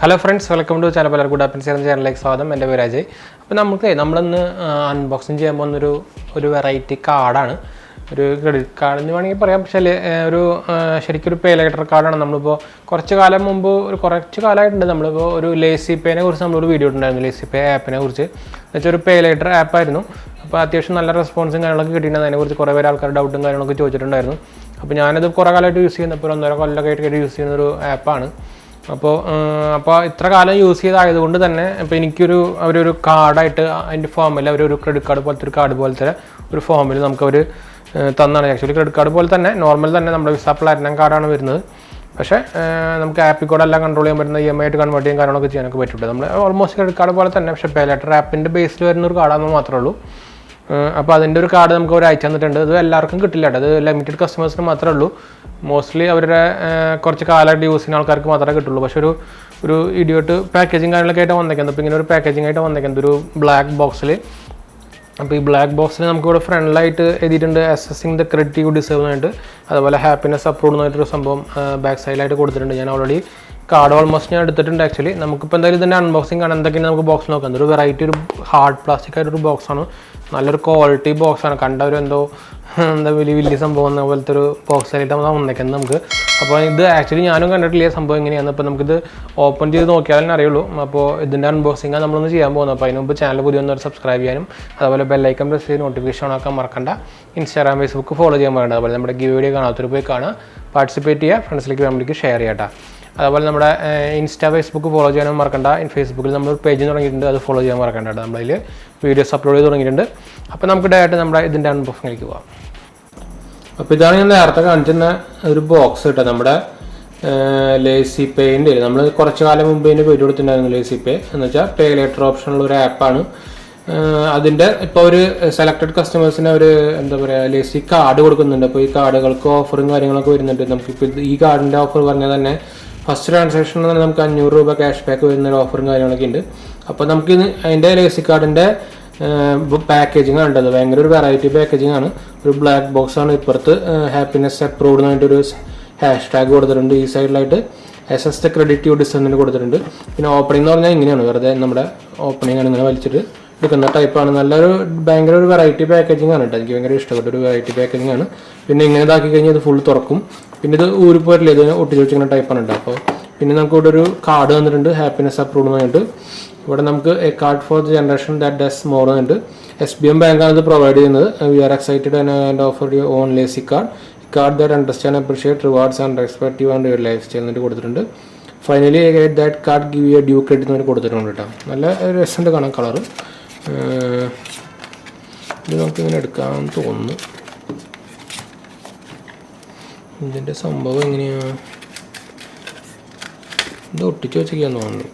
Hello friends, welcome to channel 𝙑𝙗𝙗 channel സ്വാഗതം. എൻ്റെ പേര് അജയ്. അപ്പോൾ നമ്മളിന്ന് അൺബോക്സിങ് ചെയ്യാൻ പോകുന്ന ഒരു വെറൈറ്റി കാർഡാണ്. ഒരു ക്രെഡിറ്റ് കാർഡ് എന്ന് വേണമെങ്കിൽ പറയാം. പക്ഷേ ശരിക്കും ഒരു പേ ലെറ്റർ കാർഡാണ്. നമ്മളിപ്പോൾ കുറച്ച് കാലമായിട്ടുണ്ട് നമ്മളിപ്പോൾ ഒരു LAZYPAYനെ കുറിച്ച് നമ്മളൊരു വീഡിയോ ഇട്ടുണ്ടായിരുന്നു. LAZYPAY ആപ്പിനെ കുറിച്ച് എന്നുവെച്ചാൽ ഒരു പേ ലെറ്റർ ആപ്പായിരുന്നു. അപ്പോൾ അത്യാവശ്യം നല്ല റെസ്പോൺസും കാര്യങ്ങളൊക്കെ കിട്ടിയിട്ടുണ്ട്. അതിനെക്കുറിച്ച് കുറേ പേര് ആൾക്കാർ ഡൗട്ടും കാര്യങ്ങളൊക്കെ ചോദിച്ചിട്ടുണ്ടായിരുന്നു. അപ്പോൾ ഞാനത് കുറേ കാലമായിട്ട് യൂസ് ചെയ്യുന്നപ്പോൾ 1.5 കൊല്ലമൊക്കെ ആയിട്ട് യൂസ് ചെയ്യുന്ന ഒരു ആപ്പാണ്. അപ്പോൾ ഇത്ര കാലം യൂസ് ചെയ്തായതുകൊണ്ട് തന്നെ ഇപ്പോൾ എനിക്കൊരു അവരൊരു കാർഡായിട്ട് അതിൻ്റെ ഫോമിൽ അവരൊരു ക്രെഡിറ്റ് കാർഡ് പോലത്തെ ഒരു കാർഡ് പോലത്തെ ഒരു ഫോമിൽ നമുക്കവർ തന്നാണ്. ആക്ച്വലി ക്രെഡിറ്റ് കാർഡ് പോലെ തന്നെ നോർമൽ തന്നെ നമ്മുടെ വിസ പ്ലാറ്റിനം കാർഡാണ് വരുന്നത്. പക്ഷേ നമുക്ക് ആപ്പിൽ കൂടെ എല്ലാം കൺട്രോൾ ചെയ്യാൻ പറ്റുന്ന EMI ആയിട്ട് കൺവേർട്ട് ചെയ്യാൻ കാര്യങ്ങളൊക്കെ ചെയ്യാനൊക്കെ പറ്റുള്ളൂ. നമ്മൾ ഓൾമോസ്റ്റ് ക്രെഡിറ്റ് കാർഡ് പോലെ തന്നെ, പക്ഷേ പേ ലെറ്റർ ആപ്പിൻ്റെ ബേസിൽ വരുന്ന ഒരു കാർഡാണെന്ന് മാത്രമേ ഉള്ളൂ. അപ്പോൾ അതിൻ്റെ ഒരു കാർഡ് നമുക്ക് അവർ അയച്ചു തന്നിട്ടുണ്ട്. ഇത് എല്ലാവർക്കും കിട്ടില്ല കേട്ടോ, അത് ലിമിറ്റഡ് കസ്റ്റമേഴ്സിന് മാത്രമേ ഉള്ളൂ. മോസ്റ്റ്ലി അവരുടെ കുറച്ച് കാലമായിട്ട് യൂസ് ചെയ്യുന്ന ആൾക്കാർക്ക് മാത്രമേ കിട്ടുള്ളൂ. പക്ഷേ ഒരു ഇഡിയോട്ട് പാക്കേജിങ് കാര്യങ്ങളൊക്കെ ആയിട്ട് വന്നേക്കുന്നത്. അപ്പോൾ ഇങ്ങനെ ഒരു പാക്കേജിങ് ആയിട്ട് വന്നേക്കുന്നത് ഒരു ബ്ലാക്ക് ബോക്സിൽ. അപ്പോൾ ഈ ബ്ലാക്ക് ബോക്സിൽ നമുക്കിവിടെ ഫ്രണ്ടിലായിട്ട് എഴുതിയിട്ടുണ്ട് assessing the credit U deserve ആയിട്ട്, അതുപോലെ ഹാപ്പിനെസ് അപ്രൂവ്ഡ് എന്നായിട്ടൊരു സംഭവം ബാക്ക് സൈഡിലായിട്ട് കൊടുത്തിട്ടുണ്ട്. ഞാൻ ഓൾറെഡി കാർഡ് ഓൾമോസ്റ്റ് ഞാൻ എടുത്തിട്ടുണ്ട്. ആക്ച്വലി നമുക്കിപ്പോൾ എന്തായാലും ഇതിൻ്റെ അൺബോക്സിങ് കാണാൻ എന്തൊക്കെയാണ് നമുക്ക് ബോക്സ് നോക്കാം. ഒരു വെറൈറ്റി ഒരു ഹാർഡ് പ്ലാസ്റ്റിക് ആയിട്ടൊരു ബോക്സാണ്, നല്ലൊരു ക്വാളിറ്റി ബോക്സാണ്. കണ്ടവരും എന്താ വലിയ സംഭവം എന്ന പോലത്തെ ഒരു ബോക്സായിട്ട് വന്നേക്കുന്നത് നമുക്ക്. അപ്പോൾ ഇത് ആക്ച്വലി ഞാനും കണ്ടിട്ടില്ല സംഭവം എങ്ങനെയാണ്. അപ്പോൾ നമുക്കിത് ഓപ്പൺ ചെയ്ത് നോക്കിയാലേ അറിയുള്ളൂ. അപ്പോൾ ഇതിൻ്റെ അൺബോക്സിംഗാണ് നമ്മളൊന്ന് ചെയ്യാൻ പോകുന്നത്. അപ്പോൾ അതിന് മുമ്പ് ചാനൽ പുതിയൊന്നൊരു സബ്സ്ക്രൈബ് ചെയ്യാനും അതുപോലെ ബെല്ലൈക്കൺ പ്രസ് ചെയ്ത് നോട്ടിഫിക്കേഷൻ ഓണാക്കാൻ മറക്കണ്ട. ഇൻസ്റ്റാഗ്രാം ഫേസ്ബുക്ക് ഫോളോ ചെയ്യാൻ പറയണ്ട. അതുപോലെ നമ്മുടെ ഗിവ് വീഡിയോ കാണാത്തൊരു പോയി കാണുക, പാർട്ടിസിപ്പേറ്റ് ചെയ്യുക, ഫ്രണ്ട്സിലേക്ക് ഫാമിലിക്ക് ഷെയർ ചെയ്യട്ടെ. അതുപോലെ നമ്മുടെ ഫേസ്ബുക്ക് ഫോളോ ചെയ്യാനും മറക്കണ്ട. ഫേസ്ബുക്കിൽ നമ്മൾ പേജ് തുടങ്ങിയിട്ടുണ്ട്, അത് ഫോളോ ചെയ്യാൻ മറക്കണ്ട. നമ്മളതിൽ വീഡിയോസ് അപ്ലോഡ് ചെയ്ത് തുടങ്ങിയിട്ടുണ്ട്. അപ്പോൾ നമുക്ക് ഡയറക്റ്റ് നമ്മുടെ ഇതിൻ്റെ അൺബോക്സിംഗിലേക്ക് പോകാം. അപ്പോൾ ഇതാണ് ഞാൻ നേരത്തെ കാണിച്ചിരുന്ന ഒരു ബോക്സ് കേട്ടോ, നമ്മുടെ LAZYPAYൻ്റെ. നമ്മൾ കുറച്ച് കാലം മുമ്പ് ഇതിൻ്റെ പേര് കൊടുത്തിട്ടുണ്ടായിരുന്നു LAZYPAY എന്ന് വെച്ചാൽ പേ ലെറ്റർ ഓപ്ഷനുള്ള ഒരു ആപ്പാണ്. അതിൻ്റെ ഇപ്പോൾ ഒരു സെലക്റ്റഡ് കസ്റ്റമേഴ്സിന് അവർ എന്താ പറയുക ലേസി കാർഡ് കൊടുക്കുന്നുണ്ട്. അപ്പോൾ ഈ കാർഡുകൾക്ക് ഓഫറും കാര്യങ്ങളൊക്കെ വരുന്നുണ്ട്. നമുക്കിപ്പോൾ ഈ കാർഡിൻ്റെ ഓഫർ പറഞ്ഞാൽ തന്നെ ഫസ്റ്റ് ട്രാൻസാക്ഷനിൽ തന്നെ നമുക്ക് 500 രൂപ ക്യാഷ് ബാക്ക് വരുന്നൊരു ഓഫറും കാര്യങ്ങളൊക്കെ ഉണ്ട്. അപ്പോൾ നമുക്ക് അതിൻ്റെ LAZYCARDൻ്റെ പാക്കേജിങ് ആണ് ഉണ്ടത്. ഭയങ്കര ഒരു വെറൈറ്റി പാക്കേജിങ് ആണ്. ഒരു ബ്ലാക്ക് ബോക്സ് ആണ്. ഇപ്പുറത്ത് ഹാപ്പിനെസ് അപ്രൂവ്ഡ് എന്നായിട്ടൊരു #ടാഗ് കൊടുത്തിട്ടുണ്ട്. ഈ സൈഡിലായിട്ട് SS the credit U deserve കൊടുത്തിട്ടുണ്ട്. പിന്നെ ഓപ്പണിംഗ് എന്ന് പറഞ്ഞാൽ ഇങ്ങനെയാണ്, വെറുതെ നമ്മുടെ ഓപ്പണിംഗ് ആണ്, ഇങ്ങനെ വലിച്ചിട്ട് എടുക്കുന്ന ടൈപ്പാണ്. ഭയങ്കര ഒരു വെറൈറ്റി പാക്കേജിങ് ആണ് കേട്ടോ. എനിക്ക് ഭയങ്കര ഇഷ്ടപ്പെട്ട ഒരു വെറൈറ്റി പാക്കേജിങ് ആണ്. പിന്നെ ഇങ്ങനെ ഇതാക്കി കഴിഞ്ഞാൽ ഇത് ഫുൾ തുറക്കും. പിന്നെ ഇത് ഊരിപ്പോരില്ല, ഇതിന് ഒട്ടിച്ച് വെച്ചിങ്ങനെ ടൈപ്പാണ് കേട്ടോ. അപ്പോൾ പിന്നെ നമുക്ക് ഇവിടെ ഒരു കാർഡ് തന്നിട്ടുണ്ട്, ഹാപ്പിനെസ് അപ്രൂവ്ഡ് എന്നായിട്ട്. ഇവിടെ നമുക്ക് a card for the generation that does more എന്നിട്ട് SBM ബാങ്കാണ് ഇത് പ്രൊവൈഡ് ചെയ്യുന്നത്. We are excited and offer your own LAZYCARD card that understand appreciate rewards and respect you and your lifestyle എന്നിട്ട് കൊടുത്തിട്ടുണ്ട്. Finally that card give you due credit എന്ന് കൊടുത്തിട്ടുണ്ട് കേട്ടോ. നല്ല രസമുണ്ട് കാണാൻ കളറ്. ഇത് നമുക്കിങ്ങനെ എടുക്കാമെന്ന് തോന്നുന്നു. ഇതിൻ്റെ സംഭവം എങ്ങനെയാണ്, ഇത് ഒട്ടിച്ച് വെച്ചൊക്കെയാന്ന് തോന്നുന്നു.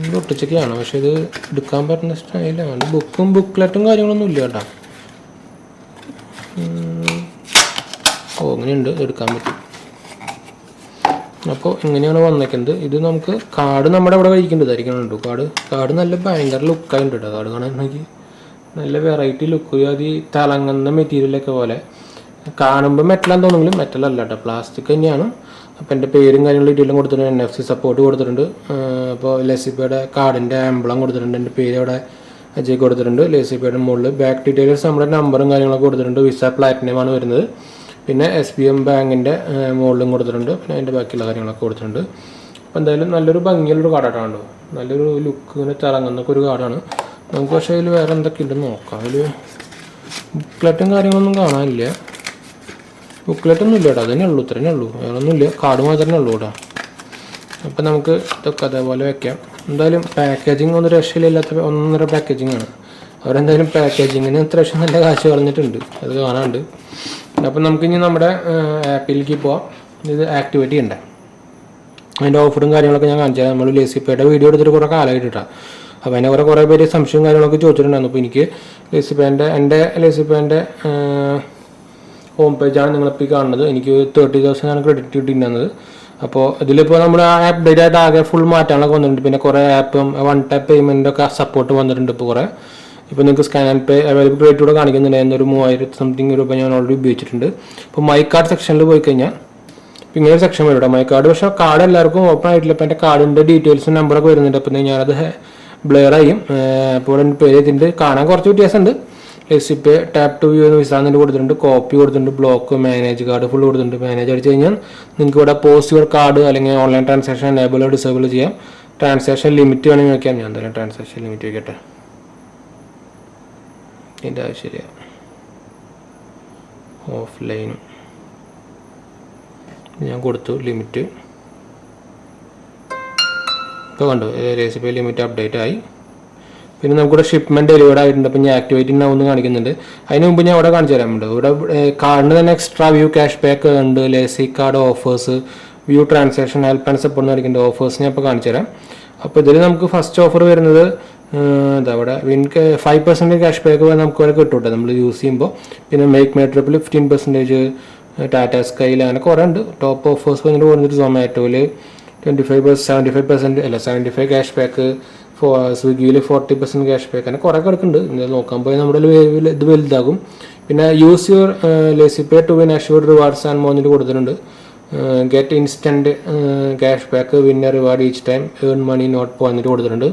ഇത് ഒട്ടിച്ചൊക്കെയാണ്, പക്ഷെ ഇത് എടുക്കാൻ പറ്റുന്ന സ്റ്റൈലാണ്. ബുക്ക്ലെറ്റും കാര്യങ്ങളൊന്നും ഇല്ല കേട്ടോ. അങ്ങനെയുണ്ട്, എടുക്കാൻ പറ്റും. അപ്പോൾ ഇങ്ങനെയാണ് വന്നേക്കുന്നത്. ഇത് നമുക്ക് കാർഡ് നമ്മുടെ ഇവിടെ കഴിക്കേണ്ടതായിരിക്കണം. കാർഡ് നല്ല ഭയങ്കര ലുക്കായിട്ടുണ്ട് കേട്ടോ. കാർഡ് കാണാനാണെങ്കിൽ നല്ല വെറൈറ്റി ലുക്ക്, അത് തിളങ്ങുന്ന മെറ്റീരിയലൊക്കെ പോലെ കാണുമ്പോൾ മെറ്റലാന്ന് തോന്നുമെങ്കിലും മെറ്റലല്ല കേട്ടോ, പ്ലാസ്റ്റിക് തന്നെയാണ്. അപ്പോൾ എൻ്റെ പേരും കാര്യങ്ങളും ഡീറ്റെയിലും കൊടുത്തിട്ടുണ്ട്. NFC സപ്പോർട്ട് കൊടുത്തിട്ടുണ്ട്. അപ്പോൾ LAZYPAYയുടെ കാർഡിൻ്റെ ആംബ്ലം കൊടുത്തിട്ടുണ്ട്. എൻ്റെ പേര് അവിടെ അജയ് കൊടുത്തിട്ടുണ്ട്. LAZYPAYയുടെ മുകളിൽ ബാക്ക് ഡീറ്റെയിൽസ് നമ്മുടെ നമ്പറും കാര്യങ്ങളൊക്കെ കൊടുത്തിട്ടുണ്ട്. വിസ പ്ലാറ്റിനമാണ് വരുന്നത്. പിന്നെ SBM ബാങ്കിൻ്റെ മുകളിലും കൊടുത്തിട്ടുണ്ട്. പിന്നെ അതിൻ്റെ ബാക്കിയുള്ള കാര്യങ്ങളൊക്കെ കൊടുത്തിട്ടുണ്ട്. അപ്പോൾ എന്തായാലും നല്ലൊരു ഭംഗിയുള്ളൊരു കാർഡായിട്ടാണല്ലോ, നല്ലൊരു ലുക്ക് ഇങ്ങനെ തിളങ്ങുന്നൊക്കെ ഒരു കാർഡാണ്. നമുക്ക് പക്ഷേ അതിൽ വേറെ എന്തൊക്കെ ഉണ്ടെന്ന് നോക്കാം. അതിൽ ബുക്ക്ലെറ്റും കാര്യങ്ങളൊന്നും കാണാനില്ല. ബുക്ക്ലെറ്റൊന്നും ഇല്ല കേട്ടോ, അതന്നെ ഉള്ളൂ, ഇത്രേ ഉള്ളൂ, വേറെ ഒന്നുമില്ല. കാർഡ് മാത്രമേ ഉള്ളൂ കേട്ടോ. അപ്പോൾ നമുക്ക് ഇതൊക്കെ അതേപോലെ വെക്കാം. എന്തായാലും പാക്കേജിങ് ഒന്നും രക്ഷയില്ലാത്ത ഒന്നര പാക്കേജിങ് ആണ്. അവരെന്തായാലും പാക്കേജിങ്ങിന് അത്യാവശ്യം നല്ല കാശ് കളഞ്ഞിട്ടുണ്ട്, അത് കാണാണ്ട്. അപ്പം നമുക്കിനി നമ്മുടെ ആപ്പിലേക്ക് പോവാം. ഇത് ആക്ടിവേറ്റ് ചെയ്യണ്ടേ, അതിൻ്റെ ഓഫറും കാര്യങ്ങളൊക്കെ ഞാൻ കാണിച്ചാൽ നമ്മൾ LAZYPAYയുടെ വീഡിയോ എടുത്തിട്ട് കുറേ കാലമായിട്ട് ഇട്ടാം. അപ്പോൾ അതിനെ കുറേ പേര് സംശയവും കാര്യങ്ങളൊക്കെ ചോദിച്ചിട്ടുണ്ടായിരുന്നു. അപ്പോൾ എനിക്ക് എൻ്റെ LAZYPAYൻ്റെ ഹോം പേജാണ് നിങ്ങളിപ്പോൾ കാണുന്നത്. എനിക്ക് 30,000 ആണ് ക്രെഡിറ്റ് കിട്ടിയിട്ടുണ്ടായിരുന്നത്. അപ്പോൾ ഇതിലിപ്പോൾ നമ്മൾ അപ്ഡേറ്റ് ആയിട്ട് ആകെ ഫുൾ മാറ്റങ്ങളൊക്കെ വന്നിട്ടുണ്ട്. പിന്നെ കുറേ ആപ്പും 1 ടാപ്പ് പേയ്മെൻറ്റൊക്കെ സപ്പോർട്ട് വന്നിട്ടുണ്ട്. ഇപ്പോൾ കുറേ ഇപ്പോൾ നിങ്ങൾക്ക് scan and pay available rate കൂടെ കാണിക്കുന്നുണ്ട്. ഒരു 3000 സംതിങ് രൂപ ഞാൻ ഓൾറെഡി ഉപയോഗിച്ചിട്ടുണ്ട്. ഇപ്പോൾ മൈ കാർഡ് സെക്ഷനിൽ പോയി കഴിഞ്ഞാൽ ഇങ്ങനെ ഒരു സെക്ഷൻ വരും കേട്ടോ, മൈ കാർഡ്. പക്ഷേ കാർഡ് എല്ലാവർക്കും ഓപ്പൺ ആയിട്ടില്ല. അപ്പോൾ എൻ്റെ കാർഡിൻ്റെ ഡീറ്റെയിൽസും നമ്പറൊക്കെ വരുന്നുണ്ട്. അപ്പോൾ ഞാനത് ബ്ലെയർ ചെയ്യും. അപ്പോൾ എൻ്റെ പേര് ഇതിൻ്റെ കാണാൻ കുറച്ച് വ്യത്യാസമുണ്ട്. LAZYPay ടാപ്പ് ടു വ്യൂ എന്ന് വിസാന്നിട്ട് കൊടുത്തിട്ടുണ്ട്, കോപ്പി കൊടുത്തിട്ടുണ്ട്, ബ്ലോക്ക്, മാനേജ് കാർഡ് ഫുൾ കൊടുത്തിട്ടുണ്ട്. മാനേജ് അടിച്ച് കഴിഞ്ഞാൽ നിങ്ങൾക്ക് ഇവിടെ പോസ്റ്റ് യുവർ കാർഡ് അല്ലെങ്കിൽ ഓൺലൈൻ ട്രാൻസാക്ഷൻ എനേബിൾ ഡിസേബിൾ ചെയ്യാം. ട്രാൻസാക്ഷൻ ലിമിറ്റ് വേണമെങ്കിൽ വയ്ക്കാം. ഞാൻ എന്തായാലും ട്രാൻസാക്ഷൻ ലിമിറ്റ് വയ്ക്കട്ടെ, ഇതിൻ്റെ ആവശ്യമില്ല. ഓഫ്ലൈനും ഞാൻ കൊടുത്തു ലിമിറ്റ്. ഇപ്പോൾ കണ്ടു LAZYPay ലിമിറ്റ് അപ്ഡേറ്റ് ആയി. പിന്നെ നമുക്കിവിടെ ഷിപ്മെൻറ്റ് ഡെലിവേർഡ് ആയിട്ടുണ്ട്. അപ്പോൾ ഞാൻ ആക്ടിവേറ്റ് ആവുമെന്ന് കാണിക്കുന്നുണ്ട്. അതിന് മുമ്പ് ഞാൻ ഇവിടെ കാണിച്ചു തരാറുണ്ട്. ഇവിടെ കാർഡിന് തന്നെ എക്സ്ട്രാ വ്യൂ ക്യാഷ് ബാക്ക് ഉണ്ട്, LAZYCARD offers, view transaction, help and support എന്ന് കാണിക്കുന്നുണ്ട്. ഓഫേഴ്സ് ഞാൻ ഇപ്പോൾ കാണിച്ചു തരാം. അപ്പോൾ ഇതിൽ നമുക്ക് ഫസ്റ്റ് ഓഫർ വരുന്നത് അവിടെ 5% ക്യാഷ് ബാക്ക് നമുക്ക് ഇവിടെ കിട്ടും കേട്ടോ നമ്മൾ യൂസ് ചെയ്യുമ്പോൾ. പിന്നെ മേക്ക് മൈ ട്രിപ്പിൽ 15%, ടാറ്റ സ്കൈയിൽ അങ്ങനെ കുറേ ഉണ്ട്. ടോപ്പ് ഓഫേഴ്സ് വന്നിട്ട് പറഞ്ഞിട്ട് സൊമാറ്റോയിൽ 75% ക്യാഷ് ബാക്ക്, സ്വിഗ്ഗിയിൽ 40% ക്യാഷ് ബാക്ക്, അങ്ങനെ കുറേ കിടക്കുന്നുണ്ട്. ഇത് നോക്കാൻ പോയി നമ്മുടെ ഇത് വലുതാകും. പിന്നെ use your LAZYPay to win assured rewards and മോന്നിട്ട് കൊടുത്തിട്ടുണ്ട്. Get instant cash back, winner reward each time, earn money not point കൊടുത്തിട്ടുണ്ട്.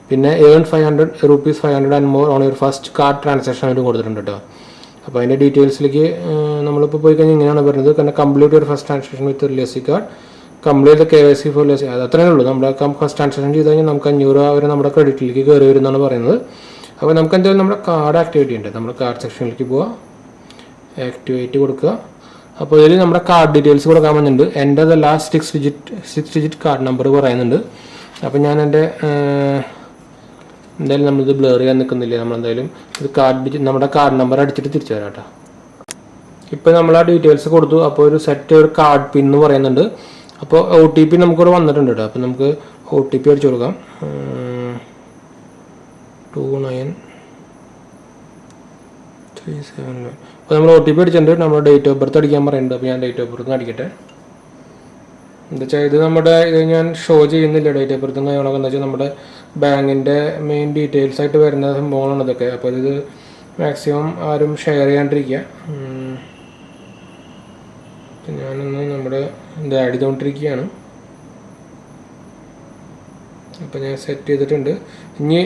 പിന്നെ earn 500 rupees 500 and more on your first card transaction ആയിട്ട് കൊടുത്തിട്ടുണ്ട് കേട്ടോ. അപ്പോൾ അതിൻ്റെ ഡീറ്റെയിൽസിലേക്ക് നമ്മളിപ്പോൾ പോയി കഴിഞ്ഞാൽ ഇങ്ങനെയാണ് പറയുന്നത്. കാരണം complete your first transaction with LAZYCARD, complete KYC for LAZY. അത് അത്രയേ ഉള്ളൂ. നമ്മുടെ ഫസ്റ്റ് ട്രാൻസാക്ഷൻ ചെയ്ത് കഴിഞ്ഞാൽ നമുക്ക് 500 രൂപ വരെ നമ്മുടെ ക്രെഡിറ്റിലേക്ക് കയറി വരുമെന്നാണ് പറയുന്നത്. അപ്പോൾ നമുക്ക് എന്തായാലും നമ്മുടെ കാർഡ് ആക്ടിവേറ്റ് ചെയ്യേണ്ടത്. നമ്മുടെ കാർഡ് സെക്ഷനിലേക്ക് പോവുക, ആക്ടിവേറ്റ് കൊടുക്കുക. അപ്പോൾ ഇതിൽ നമ്മുടെ കാർഡ് ഡീറ്റെയിൽസ് കൊടുക്കാൻ വന്നിട്ടുണ്ട്. എൻ്റെ ലാസ്റ്റ് 6 ഡിജിറ്റ് കാർഡ് നമ്പർ പറയുന്നുണ്ട്. അപ്പോൾ ഞാൻ എൻ്റെ എന്തായാലും നമ്മളിത് ബ്ലർ ചെയ്യാൻ നിൽക്കുന്നില്ല. നമ്മളെന്തായാലും ഇത് നമ്മുടെ കാർഡ് നമ്പർ അടിച്ചിട്ട് തിരിച്ചു തരാം കേട്ടോ. ഇപ്പോൾ നമ്മൾ ആ ഡീറ്റെയിൽസ് കൊടുത്തു. അപ്പോൾ ഒരു സെറ്റ് ഒരു കാർഡ് പിൻ എന്ന് പറയുന്നുണ്ട്. അപ്പോൾ OTP നമുക്കിവിടെ വന്നിട്ടുണ്ട് കേട്ടോ. അപ്പോൾ നമുക്ക് OTP അടിച്ചു കൊടുക്കാം. 2937. അപ്പോൾ നമ്മൾ OTP അടിച്ചിട്ടുണ്ട്. നമ്മൾ ഡേറ്റ് ഓഫ് ബർത്ത് അടിക്കാൻ പറയുന്നുണ്ട്. അപ്പോൾ ഞാൻ ഡേറ്റ് ഓഫ് ബർത്ത് അടിക്കട്ടെ. എന്താ വെച്ചാൽ ഇത് ഞാൻ ഷോ ചെയ്യുന്നില്ല ഡേറ്റ് ഓഫ് ബർത്തും കാര്യങ്ങളൊക്കെ. എന്താ വെച്ചാൽ നമ്മുടെ ബാങ്കിൻ്റെ മെയിൻ ഡീറ്റെയിൽസ് ആയിട്ട് വരുന്ന സംഭവങ്ങളാണ് ഇതൊക്കെ. അപ്പോൾ ഇത് മാക്സിമം ആരും ഷെയർ ചെയ്യാണ്ടിരിക്കുക. ഞാനൊന്ന് നമ്മുടെ ഇത് ആഡ് ചെയ്തുകൊണ്ടിരിക്കുകയാണ്. അപ്പോൾ ഞാൻ സെറ്റ് ചെയ്തിട്ടുണ്ട്. ഇനി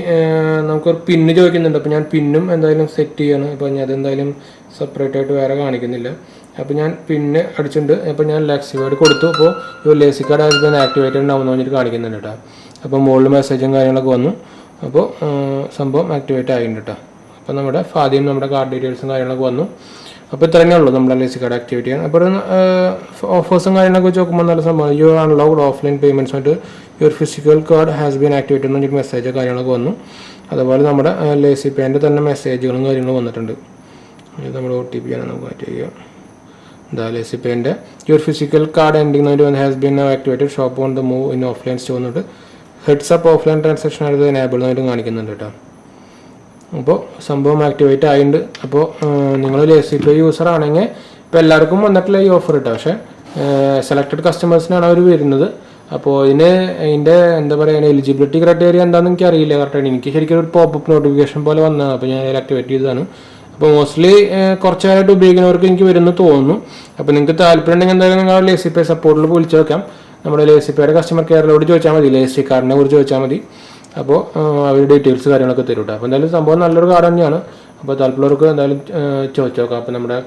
നമുക്കൊരു പിന്ന് ചോദിക്കുന്നുണ്ട്. അപ്പോൾ ഞാൻ പിന്നും എന്തായാലും സെറ്റ് ചെയ്യാണ്. അപ്പോൾ ഞാൻ അതെന്തായാലും സെപ്പറേറ്റ് ആയിട്ട് വേറെ കാണിക്കുന്നില്ല. അപ്പോൾ ഞാൻ പിന്നെ അടിച്ചിട്ടുണ്ട്. അപ്പോൾ ഞാൻ LAZYCARD കൊടുത്തു. അപ്പോൾ LAZYCARD ഹാസ് ബീൻ ആക്ടിവേറ്റഡ് ഉണ്ടാവുമെന്ന് പറഞ്ഞിട്ട് കാണിക്കുന്നുണ്ട് കേട്ടോ. അപ്പോൾ മുകളിൽ മെസ്സേജും കാര്യങ്ങളൊക്കെ വന്നു. അപ്പോൾ സംഭവം ആക്ടിവേറ്റ് ആയിട്ടുണ്ട് കേട്ടോ. അപ്പോൾ നമ്മുടെ ആദ്യം നമ്മുടെ കാർഡ് ഡീറ്റെയിൽസും കാര്യങ്ങളൊക്കെ വന്നു. അപ്പോൾ ഇത്രയേ ഉള്ളൂ നമ്മുടെ LAZYCARD ആക്ടിവേറ്റ് ചെയ്യാൻ. അപ്പോൾ ഓഫേഴ്സും കാര്യങ്ങളൊക്കെ വെച്ച് നോക്കുമ്പോൾ നല്ല സംഭവം. യു അൺലോക്ഡ് ഓഫ്ലൈൻ പേയ്മെൻറ്റ്സ് ആയിട്ട് your physical card has been activated എന്ന് പറഞ്ഞിട്ട് മെസ്സേജ് കാര്യങ്ങളൊക്കെ വന്നു. അതുപോലെ നമ്മുടെ LAZYPayൻ്റെ തന്നെ മെസ്സേജുകളും കാര്യങ്ങളും വന്നിട്ടുണ്ട്. ഇത് നമ്മുടെ OTP ആണ് നമുക്ക് മാറ്റി ചെയ്യുക. LAZYPayൻ്റെ your physical card ending has been activated, shop on the move in offline store എന്നിട്ട് ഹെഡ്സ് അപ്പ് ഓഫ്ലൈൻ ട്രാൻസാക്ഷൻ ആയിട്ട് എനേബിൾ ആയിട്ട് കാണിക്കുന്നുണ്ട് കേട്ടോ. അപ്പോൾ സംഭവം ആക്ടിവേറ്റ് ആയിട്ടുണ്ട്. അപ്പോൾ നിങ്ങൾ LAZYPay യൂസർ ആണെങ്കിൽ ഇപ്പോൾ എല്ലാവർക്കും വന്നിട്ടില്ല ഈ ഓഫർ കേട്ടോ. പക്ഷേ സെലക്റ്റഡ് കസ്റ്റമേഴ്സിനാണ് അവർ വരുന്നത്. അപ്പോൾ ഇതിൻ്റെ എന്താ പറയുക എലിജിബിലിറ്റി ക്രൈറ്റീരിയ എന്താണെന്ന് എനിക്ക് അറിയില്ല കറക്റ്റായിട്ട്. എനിക്ക് ശരിക്കും ഒരു പോപ്പപ്പ് നോട്ടിഫിക്കേഷൻ പോലെ വന്നതാണ്. അപ്പോൾ ഞാൻ ആക്ടിവേറ്റ് ചെയ്തതാണ്. അപ്പോൾ മോസ്റ്റ്ലി കുറച്ച് കാലമായിട്ട് ഉപയോഗിക്കുന്നവർക്ക് എനിക്ക് വരുന്നു തോന്നുന്നു. അപ്പോൾ നിങ്ങൾക്ക് താല്പര്യം ഉണ്ടെങ്കിൽ എന്തായാലും നിങ്ങൾ LAZYPay സപ്പോർട്ടിൽ വിളിച്ചു നോക്കാം. നമ്മുടെ LAZYPayയുടെ കസ്റ്റമർ കെയറിലോട് ചോദിച്ചാൽ മതി, LAZYCARDനെ കുറിച്ച് ചോദിച്ചാൽ മതി. അപ്പോൾ അവർ ഡീറ്റെയിൽസ് കാര്യങ്ങളൊക്കെ തരും കേട്ടോ. അപ്പോൾ എന്തായാലും സംഭവം നല്ലൊരു കാർഡ് തന്നെയാണ്. അപ്പോൾ താല്പര്യമുള്ളവർക്ക് എന്തായാലും ചോദിച്ചു നോക്കാം. അപ്പോൾ നമ്മുടെ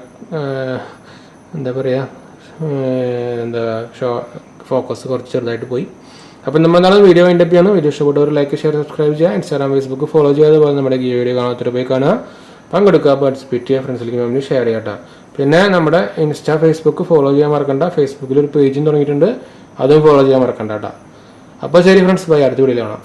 എന്താ പറയുക ഫോക്കസ് കുറച്ച് ചെറുതായിട്ട് പോയി. അപ്പോൾ നമ്മൾ എന്താണ് വീഡിയോ വൈൻഡ് അപ്പ് ചെയ്യണം. വീഡിയോ ഇഷ്ടപ്പെട്ടവർ ലൈക്ക്, ഷെയർ, സബ്സ്ക്രൈബ് ചെയ്യുക. Instagram, Facebook ഫോളോ ചെയ്യാതെ പോലെ നമ്മുടെ ഈ വീഡിയോ കാണാത്തൊരു പോയി കാണുക, പങ്കെടുക്കുക, പാർട്ടിസിപ്പേറ്റ് ചെയ്യുക, ഫ്രണ്ട്സിലേക്ക് വേണ്ടി ഷെയർ ചെയ്യാം. പിന്നെ നമ്മുടെ Insta, Facebook ഫോളോ ചെയ്യാൻ മറക്കണ്ട. ഫേസ്ബുക്കിൽ ഒരു പേജും തുടങ്ങിയിട്ടുണ്ട്, അതും ഫോളോ ചെയ്യാൻ മറക്കണ്ട കേട്ടോ. അപ്പോൾ ശരി ഫ്രണ്ട്സ്, ബൈ. അടുത്ത വീഡിയോയിൽ കാണാം.